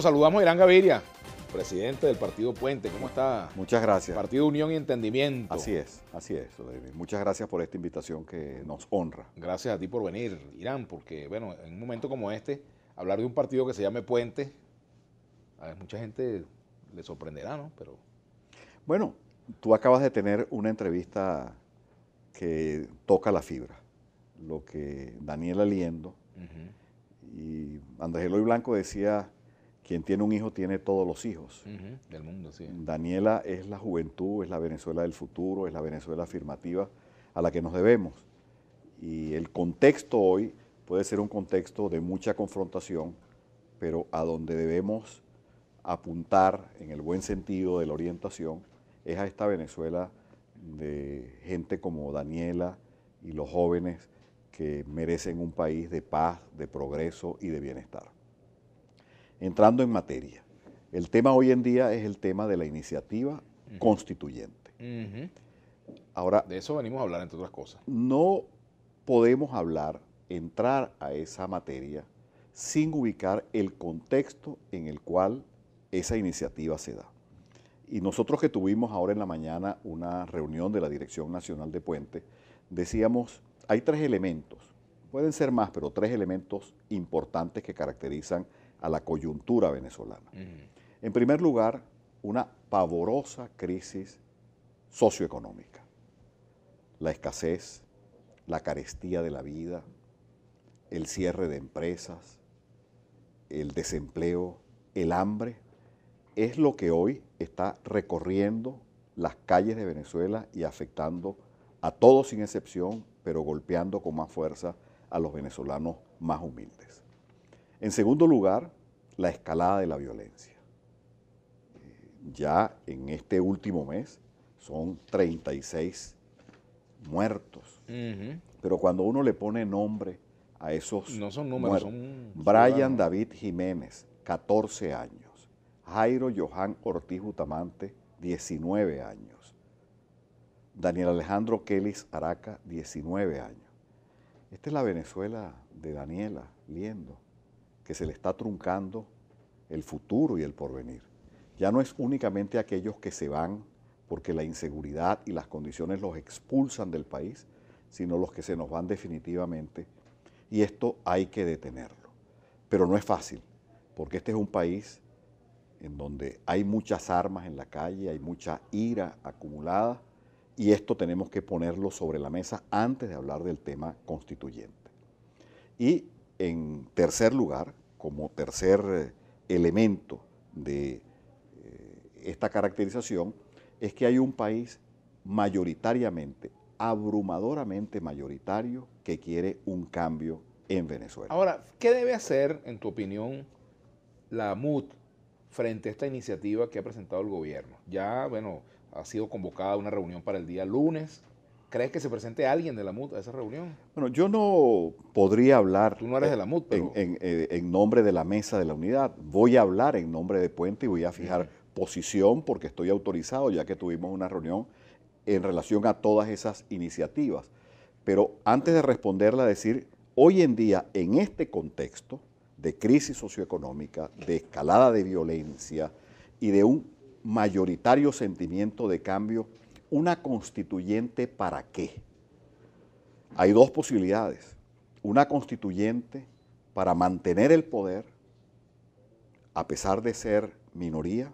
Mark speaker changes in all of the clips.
Speaker 1: Saludamos a Irán Gaviria, presidente del Partido Puente. ¿Cómo está?
Speaker 2: Muchas gracias.
Speaker 1: Partido Unión y Entendimiento.
Speaker 2: Así es, Odebrecht. Muchas gracias por esta invitación que nos honra.
Speaker 1: Gracias a ti por venir, Irán, porque bueno, en un momento como este, hablar de un partido que se llame Puente, a mucha gente le sorprenderá, ¿no? Pero
Speaker 2: bueno, tú acabas de tener una entrevista que toca la fibra. Lo que Daniela Liendo y Andrés Eloy Blanco decía: quien tiene un hijo tiene todos los hijos.
Speaker 1: Del mundo, sí.
Speaker 2: Daniela es la juventud, es la Venezuela del futuro, es la Venezuela afirmativa a la que nos debemos. Y el contexto hoy puede ser un contexto de mucha confrontación, pero a donde debemos apuntar, en el buen sentido de la orientación, es a esta Venezuela de gente como Daniela y los jóvenes que merecen un país de paz, de progreso y de bienestar. Entrando en materia, el tema hoy en día es el tema de la iniciativa constituyente. Ahora,
Speaker 1: de eso venimos a hablar, entre otras cosas.
Speaker 2: No podemos entrar a esa materia sin ubicar el contexto en el cual esa iniciativa se da. Y nosotros que tuvimos ahora en la mañana una reunión de la Dirección Nacional de Puente, decíamos, hay tres elementos, pueden ser más, pero tres elementos importantes que caracterizan a la coyuntura venezolana. En primer lugar, una pavorosa crisis socioeconómica. La escasez, la carestía de la vida, el cierre de empresas, el desempleo, el hambre, es lo que hoy está recorriendo las calles de Venezuela y afectando a todos sin excepción, pero golpeando con más fuerza a los venezolanos más humildes. En segundo lugar, la escalada de la violencia. Ya en este último mes son 36 muertos. Pero cuando uno le pone nombre a esos
Speaker 1: no son números,
Speaker 2: muertos,
Speaker 1: son
Speaker 2: Brian David Jiménez, 14 años. Jairo Johan Ortiz Bustamante, 19 años. Daniel Alejandro Kelis Araca, 19 años. Esta es la Venezuela de Daniela Liendo, que se le está truncando el futuro y el porvenir. Ya no es únicamente aquellos que se van porque la inseguridad y las condiciones los expulsan del país, sino los que se nos van definitivamente. Y esto hay que detenerlo. Pero no es fácil, porque este es un país en donde hay muchas armas en la calle, hay mucha ira acumulada, y esto tenemos que ponerlo sobre la mesa antes de hablar del tema constituyente. Y en tercer lugar, como tercer elemento de esta caracterización, es que hay un país mayoritariamente, abrumadoramente mayoritario, que quiere un cambio en Venezuela.
Speaker 1: Ahora, ¿qué debe hacer, en tu opinión, la MUD frente a esta iniciativa que ha presentado el gobierno? Ya, bueno, ha sido convocada una reunión para el día lunes. ¿Crees que se presente alguien de la MUD a esa reunión?
Speaker 2: Bueno, yo no podría hablar
Speaker 1: Tú no eres de la MUD, pero
Speaker 2: en nombre de la Mesa de la Unidad. Voy a hablar en nombre de Puente y voy a fijar posición porque estoy autorizado, ya que tuvimos una reunión en relación a todas esas iniciativas. Pero antes de responderla, decir, hoy en día, en este contexto de crisis socioeconómica, de escalada de violencia y de un mayoritario sentimiento de cambio, ¿una constituyente para qué? Hay dos posibilidades. Una constituyente para mantener el poder, a pesar de ser minoría,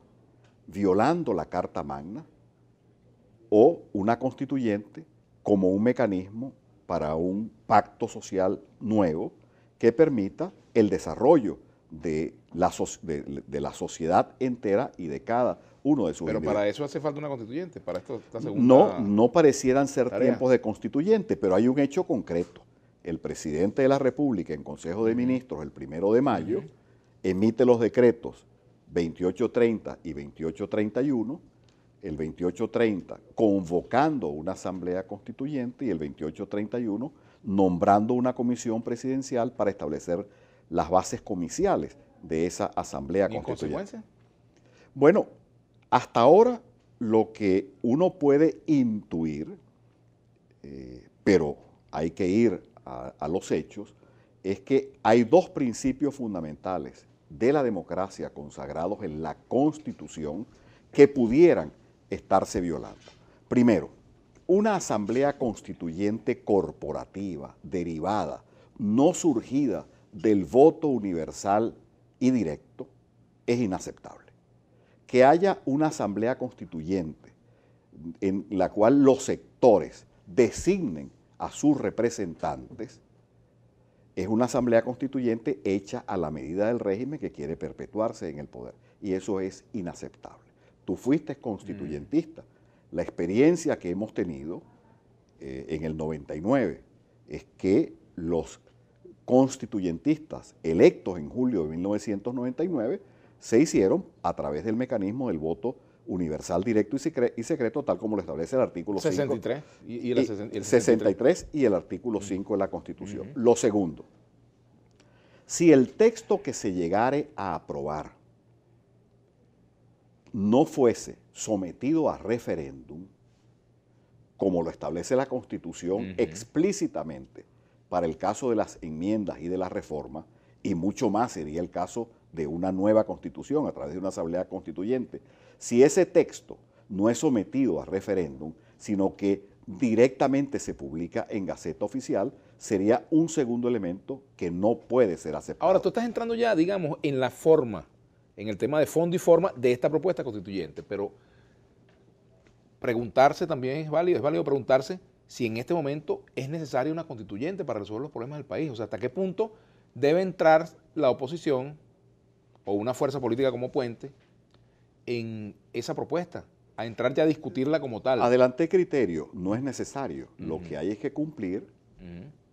Speaker 2: violando la Carta Magna, o una constituyente como un mecanismo para un pacto social nuevo que permita el desarrollo de la sociedad entera y de cada uno de sus
Speaker 1: Pero
Speaker 2: individuos.
Speaker 1: para eso hace falta una constituyente, para esta segunda
Speaker 2: No parecieran ser
Speaker 1: tarea.
Speaker 2: Tiempos de constituyente, pero hay un hecho concreto. El presidente de la República en Consejo de Ministros el 1 de mayo emite los decretos 2830 y 2831, el 2830 convocando una asamblea constituyente y el 2831 nombrando una comisión presidencial para establecer las bases comiciales de esa asamblea constituyente.
Speaker 1: ¿En consecuencia?
Speaker 2: Bueno, hasta ahora lo que uno puede intuir, pero hay que ir a los hechos, es que hay dos principios fundamentales de la democracia consagrados en la Constitución que pudieran estarse violando. Primero, una asamblea constituyente corporativa, derivada, no surgida del voto universal y directo, es inaceptable. Que haya una asamblea constituyente en la cual los sectores designen a sus representantes es una asamblea constituyente hecha a la medida del régimen que quiere perpetuarse en el poder. Y eso es inaceptable. Tú fuiste constituyentista. La experiencia que hemos tenido en el 99 es que los constituyentistas electos en julio de 1999 se hicieron a través del mecanismo del voto universal, directo y secreto, tal como lo establece el artículo
Speaker 1: 63
Speaker 2: 5,
Speaker 1: y el
Speaker 2: 63 y el artículo 5 de la Constitución. Lo segundo, si el texto que se llegare a aprobar no fuese sometido a referéndum, como lo establece la Constitución explícitamente para el caso de las enmiendas y de las reformas, y mucho más sería el caso de una nueva Constitución a través de una asamblea constituyente, si ese texto no es sometido a referéndum, sino que directamente se publica en Gaceta Oficial, sería un segundo elemento que no puede ser aceptado.
Speaker 1: Ahora, tú estás entrando ya, digamos, en la forma, en el tema de fondo y forma de esta propuesta constituyente, pero preguntarse también es válido preguntarse si en este momento es necesaria una constituyente para resolver los problemas del país. O sea, hasta qué punto debe entrar la oposición o una fuerza política como Puente en esa propuesta, a entrar ya a discutirla como tal.
Speaker 2: Adelante criterio, no es necesario. Lo que hay es que cumplir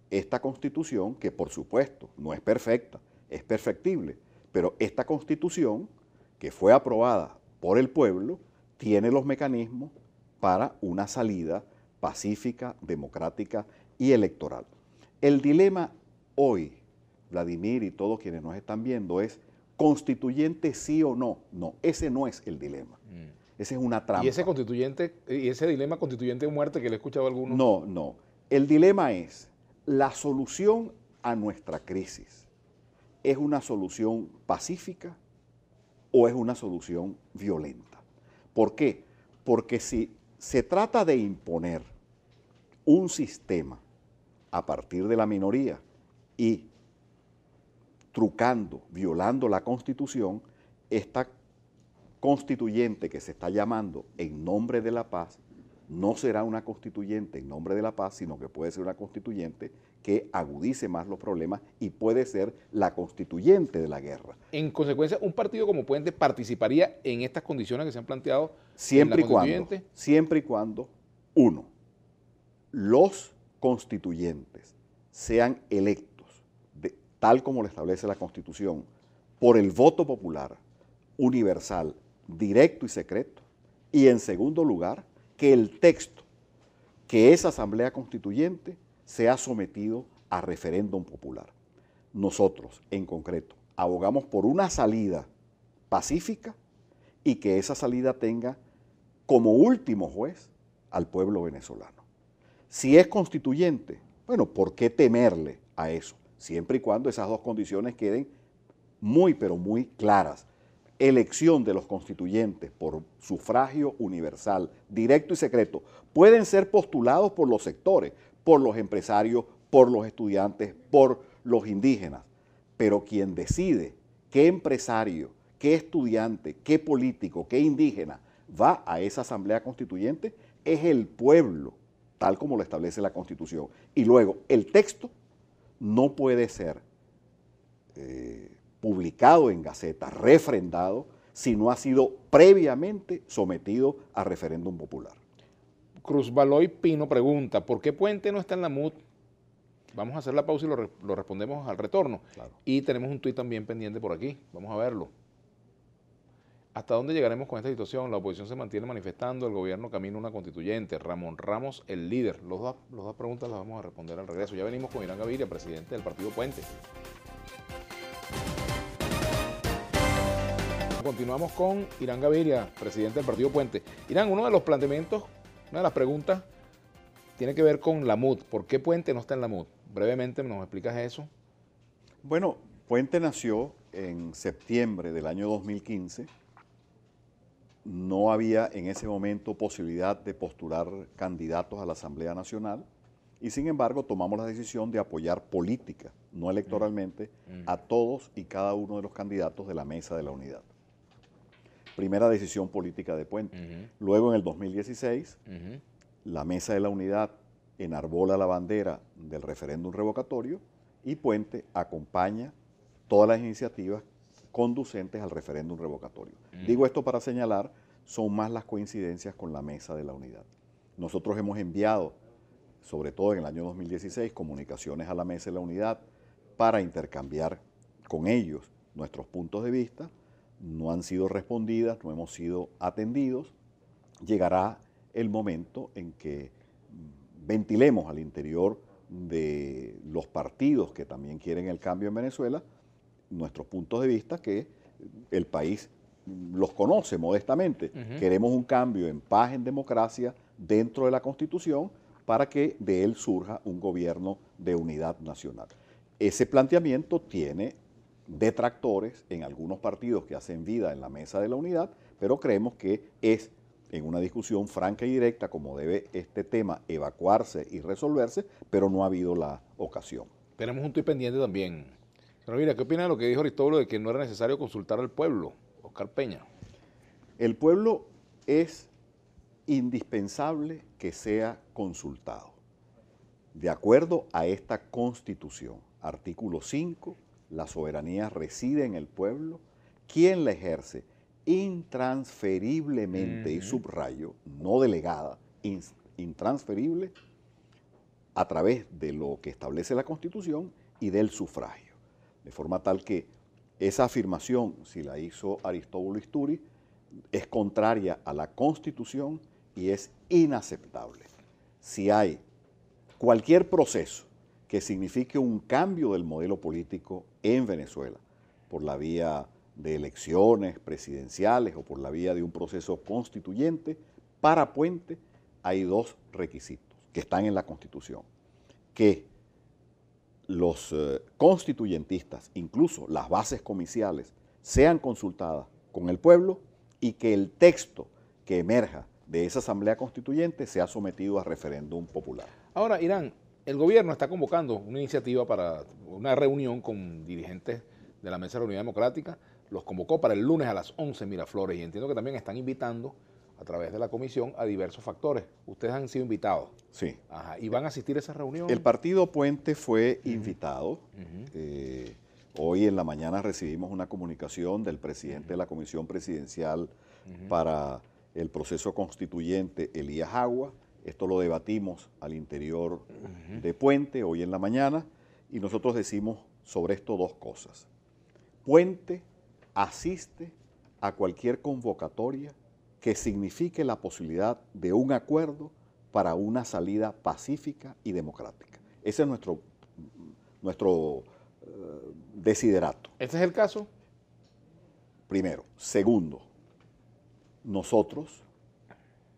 Speaker 2: esta Constitución, que por supuesto no es perfecta, es perfectible, pero esta Constitución, que fue aprobada por el pueblo, tiene los mecanismos para una salida pacífica, democrática y electoral. El dilema hoy, Vladimir y todos quienes nos están viendo, es constituyente sí o no. No, ese no es el dilema. Esa es una trampa.
Speaker 1: ¿Y ese dilema constituyente de muerte que le he escuchado a algunos?
Speaker 2: No, no. El dilema es, la solución a nuestra crisis, ¿es una solución pacífica o es una solución violenta? ¿Por qué? Porque si se trata de imponer un sistema a partir de la minoría y trucando, violando la Constitución, esta constituyente que se está llamando en nombre de la paz no será una constituyente en nombre de la paz, sino que puede ser una constituyente que agudice más los problemas y puede ser la constituyente de la guerra.
Speaker 1: En consecuencia, un partido como Puente participaría en estas condiciones que se han planteado
Speaker 2: siempre
Speaker 1: en la constituyente.
Speaker 2: Siempre y cuando, uno, los constituyentes sean electos, tal como lo establece la Constitución, por el voto popular, universal, directo y secreto, y en segundo lugar, que el texto, que esa asamblea constituyente, sea sometido a referéndum popular. Nosotros, en concreto, abogamos por una salida pacífica y que esa salida tenga como último juez al pueblo venezolano. Si es constituyente, bueno, ¿por qué temerle a eso? Siempre y cuando esas dos condiciones queden muy, pero muy claras. Elección de los constituyentes por sufragio universal, directo y secreto, pueden ser postulados por los sectores, por los empresarios, por los estudiantes, por los indígenas, pero quien decide qué empresario, qué estudiante, qué político, qué indígena va a esa asamblea constituyente es el pueblo, tal como lo establece la Constitución. Y luego, el texto no puede ser publicado en Gaceta, refrendado, si no ha sido previamente sometido a referéndum popular.
Speaker 1: Cruz Baloy Pino pregunta, ¿por qué Puente no está en la MUD? Vamos a hacer la pausa y lo respondemos al retorno.
Speaker 2: Claro.
Speaker 1: Y tenemos un tuit también pendiente por aquí, vamos a verlo. ¿Hasta dónde llegaremos con esta situación? La oposición se mantiene manifestando, el gobierno camina una constituyente. Ramón Ramos, el líder. Las dos preguntas las vamos a responder al regreso. Ya venimos con Irán Gaviria, presidente del Partido Puente. Continuamos con Irán Gaviria, presidente del Partido Puente. Irán, uno de los planteamientos, una de las preguntas tiene que ver con la MUD. ¿Por qué Puente no está en la MUD? Brevemente nos explicas eso.
Speaker 2: Bueno, Puente nació en septiembre del año 2015, no había en ese momento posibilidad de postular candidatos a la Asamblea Nacional y sin embargo tomamos la decisión de apoyar política, no electoralmente, a todos y cada uno de los candidatos de la Mesa de la Unidad. Primera decisión política de Puente. Luego en el 2016, la Mesa de la Unidad enarbola la bandera del referéndum revocatorio y Puente acompaña todas las iniciativas conducentes al referéndum revocatorio. Digo esto para señalar, son más las coincidencias con la Mesa de la Unidad. Nosotros hemos enviado, sobre todo en el año 2016, comunicaciones a la Mesa de la Unidad para intercambiar con ellos nuestros puntos de vista. No han sido respondidas, no hemos sido atendidos. Llegará el momento en que ventilemos al interior de los partidos que también quieren el cambio en Venezuela nuestros puntos de vista, que el país los conoce modestamente. Queremos un cambio en paz, en democracia, dentro de la Constitución, para que de él surja un gobierno de unidad nacional. Ese planteamiento tiene detractores en algunos partidos que hacen vida en la Mesa de la Unidad, pero creemos que es en una discusión franca y directa como debe este tema evacuarse y resolverse, pero no ha habido la ocasión.
Speaker 1: Tenemos un tuit pendiente también. Pero mira, ¿qué opina de lo que dijo Aristóbulo de que no era necesario consultar al pueblo? Oscar Peña.
Speaker 2: El pueblo es indispensable que sea consultado. De acuerdo a esta Constitución, artículo 5, la soberanía reside en el pueblo, quien la ejerce intransferiblemente, y subrayo, no delegada, intransferible, a través de lo que establece la Constitución y del sufragio. De forma tal que esa afirmación, si la hizo Aristóbulo Istúriz, es contraria a la Constitución y es inaceptable. Si hay cualquier proceso que signifique un cambio del modelo político en Venezuela, por la vía de elecciones presidenciales o por la vía de un proceso constituyente, para Puente hay dos requisitos que están en la Constitución, que los constituyentistas, incluso las bases comiciales, sean consultadas con el pueblo y que el texto que emerja de esa asamblea constituyente sea sometido a referéndum popular.
Speaker 1: Ahora, Irán, el gobierno está convocando una iniciativa para una reunión con dirigentes de la Mesa de la Unidad Democrática. Los convocó para el lunes a las 11 en Miraflores y entiendo que también están invitando a través de la comisión a diversos factores. Ustedes han sido invitados.
Speaker 2: Sí.
Speaker 1: Ajá. ¿Y van a asistir a esa reunión?
Speaker 2: El partido Puente fue invitado. Hoy en la mañana recibimos una comunicación del presidente de la Comisión Presidencial para el proceso constituyente, Elías Agua. Esto lo debatimos al interior de Puente hoy en la mañana y nosotros decimos sobre esto dos cosas. Puente asiste a cualquier convocatoria que signifique la posibilidad de un acuerdo para una salida pacífica y democrática. Ese es nuestro desiderato.
Speaker 1: ¿Este es el caso?
Speaker 2: Primero. Segundo, nosotros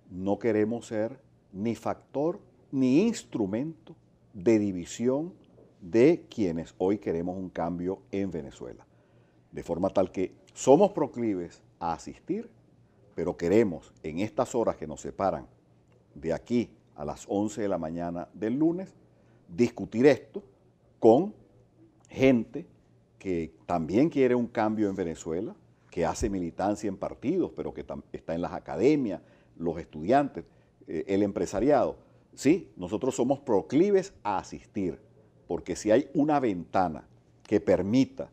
Speaker 2: no queremos ser ni factor ni instrumento de división de quienes hoy queremos un cambio en Venezuela. De forma tal que somos proclives a asistir, pero queremos en estas horas que nos separan de aquí a las 11 de la mañana del lunes, discutir esto con gente que también quiere un cambio en Venezuela, que hace militancia en partidos, pero que está en las academias, los estudiantes, el empresariado. Sí, nosotros somos proclives a asistir, porque si hay una ventana que permita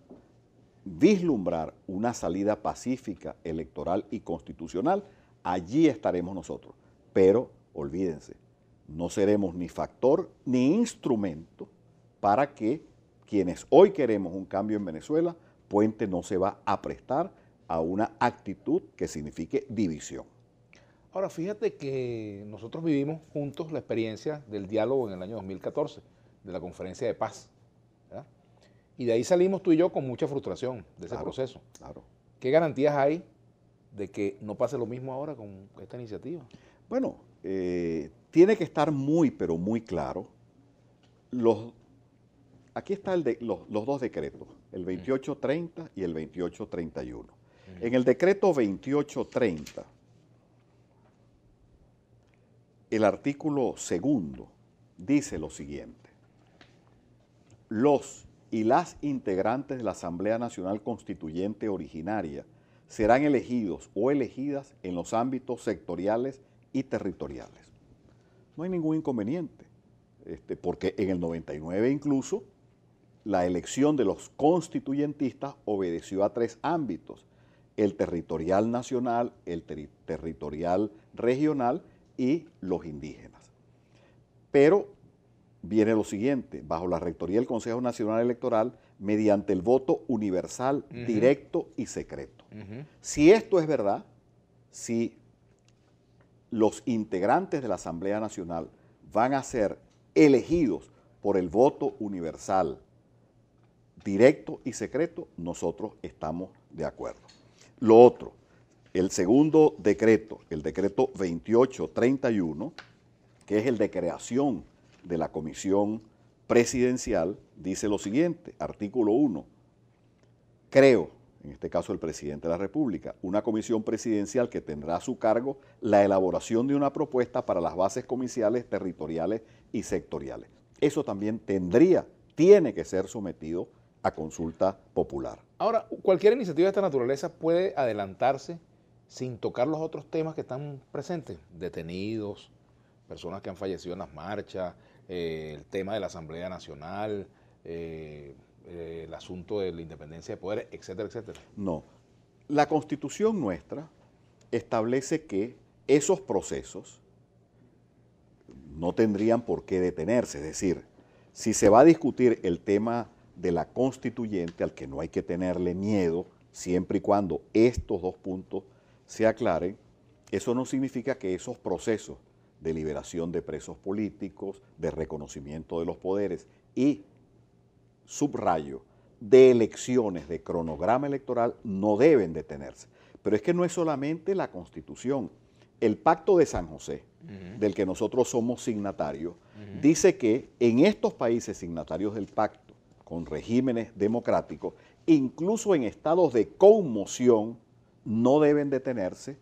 Speaker 2: vislumbrar una salida pacífica, electoral y constitucional, allí estaremos nosotros. Pero, olvídense, no seremos ni factor ni instrumento para que quienes hoy queremos un cambio en Venezuela, Puente no se va a prestar a una actitud que signifique división.
Speaker 1: Ahora, fíjate que nosotros vivimos juntos la experiencia del diálogo en el año 2014, de la conferencia de paz, ¿verdad? Y de ahí salimos tú y yo con mucha frustración de ese proceso.
Speaker 2: Claro.
Speaker 1: ¿Qué garantías hay de que no pase lo mismo ahora con esta iniciativa?
Speaker 2: Bueno, tiene que estar muy, pero muy claro. aquí están los dos decretos, el 2830 y el 2831. En el decreto 2830, el artículo segundo dice lo siguiente: los y las integrantes de la Asamblea Nacional Constituyente originaria serán elegidos o elegidas en los ámbitos sectoriales y territoriales. No hay ningún inconveniente, porque en el 99 incluso la elección de los constituyentistas obedeció a 3 ámbitos: el territorial nacional, el territorial regional y los indígenas. Pero viene lo siguiente: bajo la rectoría del Consejo Nacional Electoral, mediante el voto universal, directo y secreto. Si esto es verdad, si los integrantes de la Asamblea Nacional van a ser elegidos por el voto universal, directo y secreto, nosotros estamos de acuerdo. Lo otro, el segundo decreto, el decreto 2831, que es el de creación de la Comisión Presidencial, dice lo siguiente: artículo 1, creo, en este caso el presidente de la República, una comisión presidencial que tendrá a su cargo la elaboración de una propuesta para las bases comiciales, territoriales y sectoriales. Eso también tiene que ser sometido a consulta popular.
Speaker 1: Ahora, cualquier iniciativa de esta naturaleza puede adelantarse sin tocar los otros temas que están presentes: detenidos, personas que han fallecido en las marchas, el tema de la Asamblea Nacional, el asunto de la independencia de poderes, etcétera, etcétera.
Speaker 2: No. La Constitución nuestra establece que esos procesos no tendrían por qué detenerse. Es decir, si se va a discutir el tema de la constituyente, al que no hay que tenerle miedo, siempre y cuando estos 2 puntos se aclaren, eso no significa que esos procesos de liberación de presos políticos, de reconocimiento de los poderes y, subrayo, de elecciones, de cronograma electoral, no deben detenerse. Pero es que no es solamente la Constitución. El Pacto de San José, del que nosotros somos signatarios, dice que en estos países signatarios del pacto, con regímenes democráticos, incluso en estados de conmoción, no deben detenerse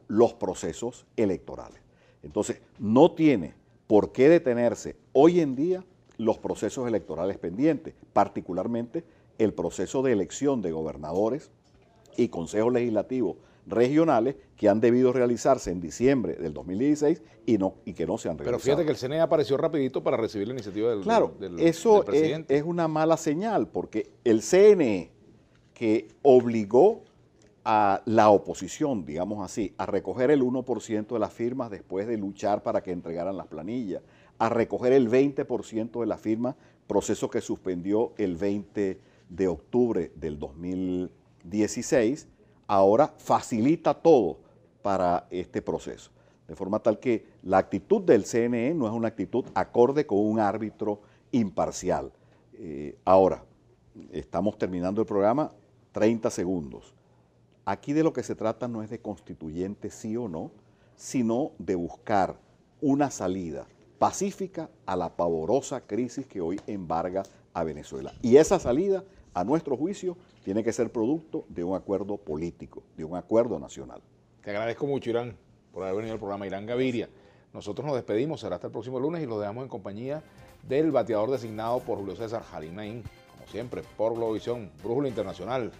Speaker 2: los procesos electorales. Entonces, no tiene por qué detenerse hoy en día los procesos electorales pendientes, particularmente el proceso de elección de gobernadores y consejos legislativos regionales que han debido realizarse en diciembre del 2016 y que no se han realizado.
Speaker 1: Pero fíjate que el CNE apareció rapidito para recibir la iniciativa del
Speaker 2: presidente. Es una mala señal, porque el CNE, que obligó a la oposición, digamos así, a recoger el 1% de las firmas después de luchar para que entregaran las planillas, a recoger el 20% de las firmas, proceso que suspendió el 20 de octubre del 2016, ahora facilita todo para este proceso. De forma tal que la actitud del CNE no es una actitud acorde con un árbitro imparcial. Ahora, estamos terminando el programa, 30 segundos. Aquí de lo que se trata no es de constituyente sí o no, sino de buscar una salida pacífica a la pavorosa crisis que hoy embarga a Venezuela. Y esa salida, a nuestro juicio, tiene que ser producto de un acuerdo político, de un acuerdo nacional.
Speaker 1: Te agradezco mucho, Irán, por haber venido al programa. Irán Gaviria. Nosotros nos despedimos, será hasta el próximo lunes y los dejamos en compañía del bateador designado por Julio César Jarimain, como siempre, por Globovisión, Brújula Internacional.